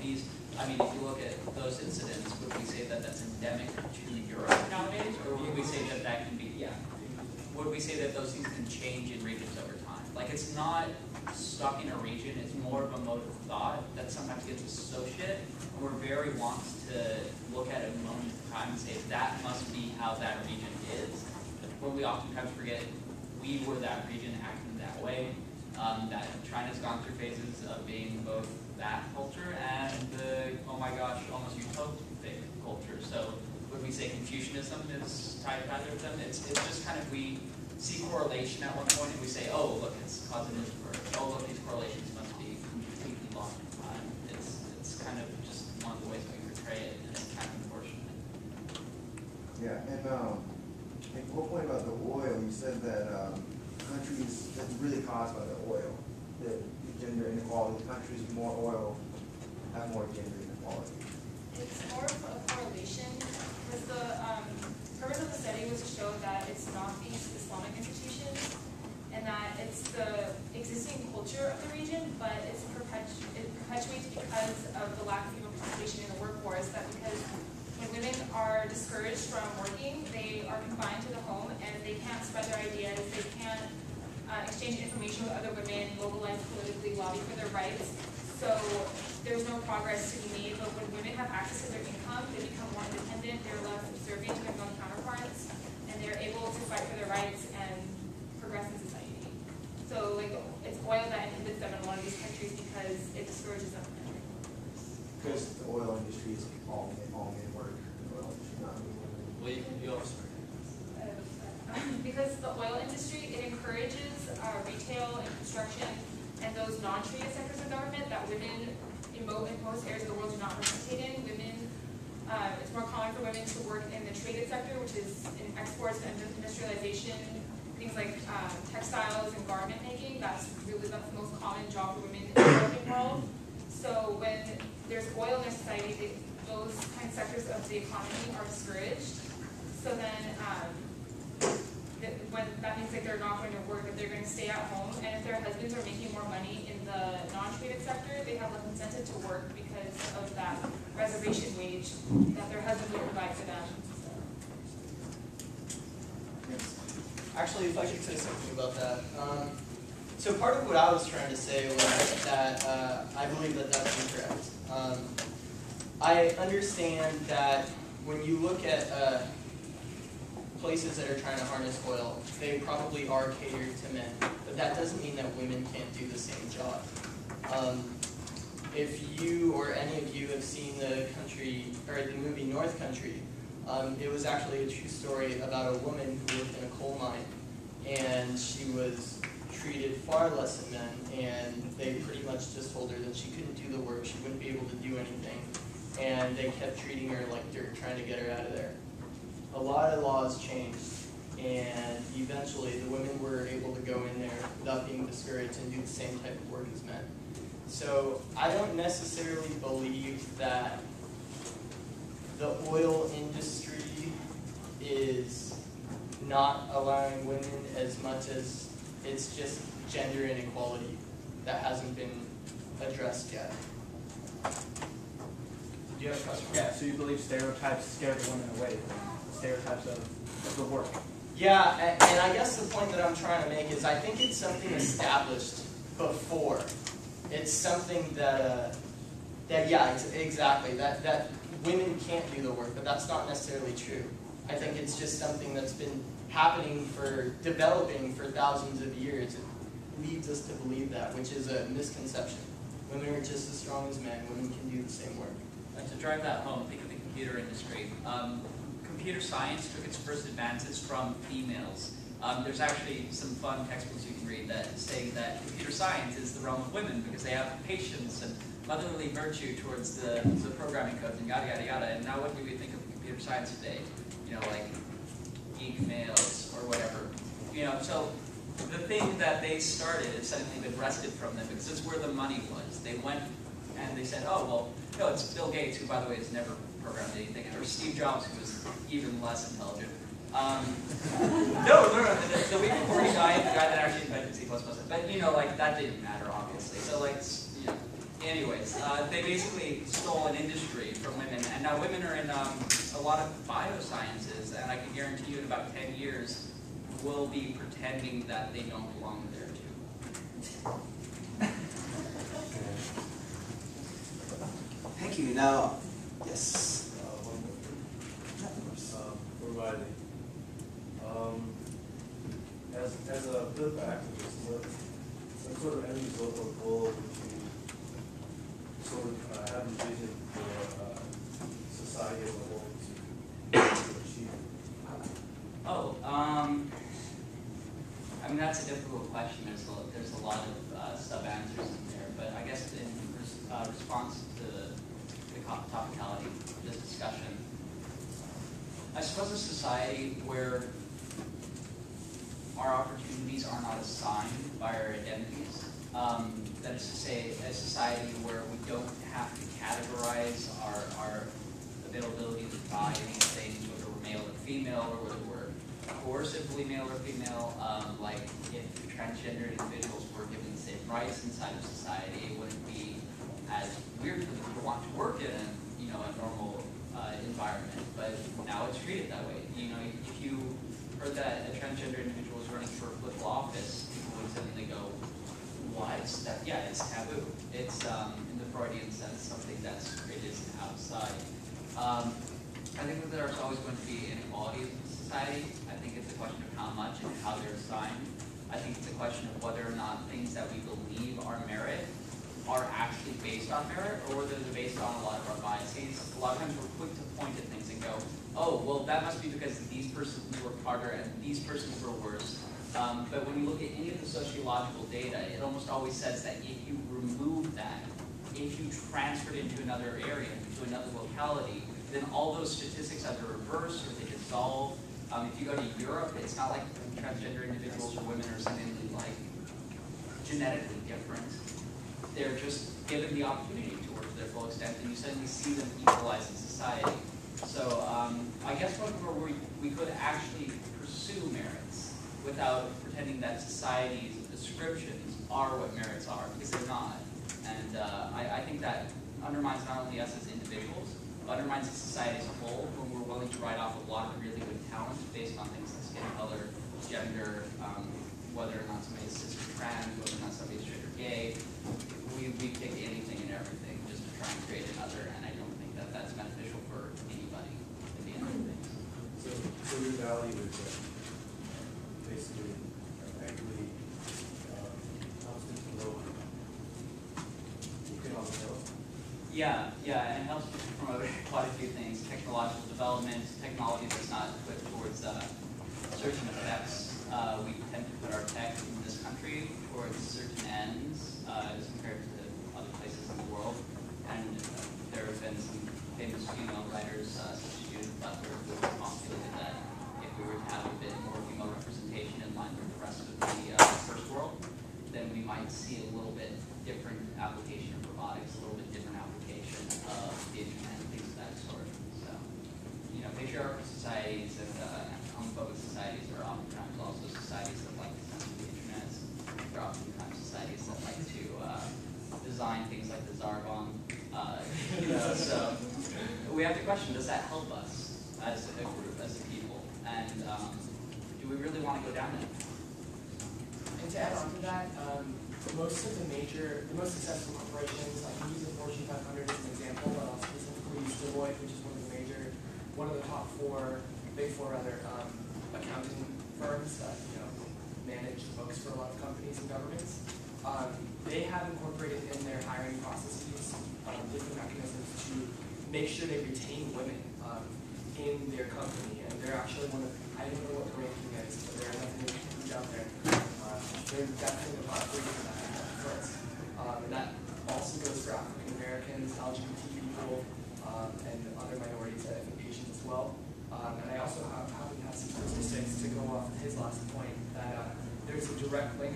these, I mean, if you look at those incidents, would we say that that's endemic to Europe nowadays? Or would we say that that can be, would we say that those things can change in regions over time? Like, it's not stuck in a region, it's more of a mode of thought that sometimes gets associated. And we're very wont to look at a moment in time and say, that must be how that region is. When we oftentimes forget we were that region acting that way. That China's gone through phases of being both that culture and the, oh my gosh, almost utopic culture. So would we say Confucianism is tied to either of them? It's just kind of, we see correlation at one point and we say, oh, look, it's causative, or oh, look, these correlations must be completely lost in time. It's kind of just one of the ways we portray it, and it's kind of unfortunate. Yeah, and one point about the oil, you said that countries, that's really caused by the oil, the gender inequality. Countries with more oil have more gender inequality. It's more of a correlation, because the purpose of the study was to show that it's not these Islamic institutions, and that it's the existing culture of the region, but it perpetuates because of the lack of female participation in the workforce, that because when women are discouraged from working, they are confined to the home and they can't spread their ideas, they can't exchange information with other women, mobilize politically, lobby for their rights. So there's no progress to be made, but when women have access to their income, they become more independent, they're less subservient to their male counterparts, and they're able to fight for their rights and progress in society. So like, it's oil that inhibits them in one of these countries because it discourages them from entering the workforce. Because the oil industry is all men work. The oil industry, not women. Well, you also. Because the oil industry, it encourages retail and construction and those non-traded sectors of government that women in most areas of the world do not participate in. Women, it's more common for women to work in the traded sector, which is in exports and industrialization, things like textiles and garment making. That's the most common job for women in the working world. So when there's oil in their society, those kind of sectors of the economy are discouraged. So then when that means like they're not going to work, that they're going to stay at home, and if their husbands are making more money in the non-traded sector, they have less incentive to work because of that reservation wage that their husband would provide for them. Actually, if I could say something about that. So part of what I was trying to say was that I believe that that's incorrect. I understand that when you look at places that are trying to harness oil, they probably are catered to men, but that doesn't mean that women can't do the same job. If you or any of you have seen the movie North Country, it was actually a true story about a woman who worked in a coal mine, and she was treated far less than men, and they pretty much just told her that she couldn't do the work, she wouldn't be able to do anything, and they kept treating her like dirt, trying to get her out of there. A lot of laws changed, and eventually the women were able to go in there without being discouraged and do the same type of work as men. So I don't necessarily believe that the oil industry is not allowing women as much as it's just gender inequality that hasn't been addressed yet. Do you have a question? Yeah, so you believe stereotypes scare the women away from stereotypes of the work? Yeah, and I guess the point that I'm trying to make is I think it's something established before. It's something that exactly, that women can't do the work, but that's not necessarily true. I think it's just something that's been developing for thousands of years. It leads us to believe that, which is a misconception. Women are just as strong as men. Women can do the same work. And to drive that home, think of the computer industry. Computer science took its first advances from females. There's actually some fun textbooks you can read that say that computer science is the realm of women because they have patience and motherly virtue towards the programming codes and yada, yada, yada. And now what do we think of computer science today? You know, like geek males or whatever. You know, so the thing that they started is something that wrested from them because it's where the money was. They went and they said, oh, well, no, it's Bill Gates, who, by the way, has never programmed anything, or Steve Jobs, who was even less intelligent. No, the week before he died, the guy that actually invented C++, but, you know, like, that didn't matter, obviously. So, like, you know, anyways, they basically stole an industry from women, and now women are in a lot of biosciences, and I can guarantee you in about 10 years, we'll be pretending that they don't belong there too. Thank you. Now, yes. Providing. As a political activist, what sort of end result or goal would you sort of have envisioned for society as a whole to achieve? Oh, I mean, that's a difficult question. There's a lot of sub-answers in there, but I guess in response to the topicality of this discussion, I suppose a society where our opportunities are not assigned by our identities, that is to say, a society where we don't have to categorize our availability to buy anything, whether we're male or female, or whether we're coercively male or female, like if transgender individuals were given the same rights inside of society, it wouldn't be as weird for them to want to work in a normal environment, but now it's treated that way. If you heard that a transgender individual is running for a political office, people would suddenly go, "Why? It's taboo. It's in the Freudian sense something that's created outside." I think that there's always going to be inequality in society. I think it's a question of how much and how they're assigned. I think it's a question of whether or not things that we believe are merit are actually based on merit, or whether they're based on a lot of our biases. A lot of times we're quick to point at things and go, "Oh, well, that must be because these persons work harder and these persons were worse." But when you look at any of the sociological data, it almost always says that if you remove that, if you transfer it into another area, into another locality, then all those statistics either reverse or they dissolve. If you go to Europe, it's not like transgender individuals or women are something like genetically different. They're just given the opportunity to work to their full extent, and you suddenly see them equalize in society. So I guess where we could actually pursue merits without pretending that society's descriptions are what merits are, because they're not. And I think that undermines not only us as individuals, but undermines the society as a whole, when we're willing to write off a lot of really good talent based on things like skin color, gender, whether or not somebody's cis or trans, whether or not somebody's straight or gay. We pick anything and everything just to try and create another, and I don't think that that's beneficial for anybody at the end of things. So your value is basically equity, helps to promote economic health. Yeah, and it helps to promote quite a few things: technological development, technology that's not put towards certain effects. We tend to put our tech in this country towards certain ends as compared to other places in the world. And there have been some famous female writers, such as Judith Butler, who have postulated that if we were to have a bit more female representation in line with the rest of the first world, then we might see a little bit different application of robotics, a little bit different application of the internet and things of that sort. So, patriarchal societies and homophobic societies are oftentimes also societies that like to censor the internet. They're oftentimes societies that like to design things like the Zarbon. So we have to question: does that help us as a group, as a people, and do we really want to go down it? And to add on to that, most successful corporations, I can use the Fortune 500 as an example, but I'll specifically use Deloitte, which is one of the top big four accounting firms that manage the books for a lot of companies and governments. They have incorporated in their hiring processes different mechanisms to make sure they retain women in their company, and they're actually one of, I don't know what the ranking is, but they're definitely huge out there. They're definitely the top 3 for that first. And that also goes for African Americans, LGBT people, and other minorities that have Asians as well. And I also happen to have some statistics to go off of his last point that there's a direct link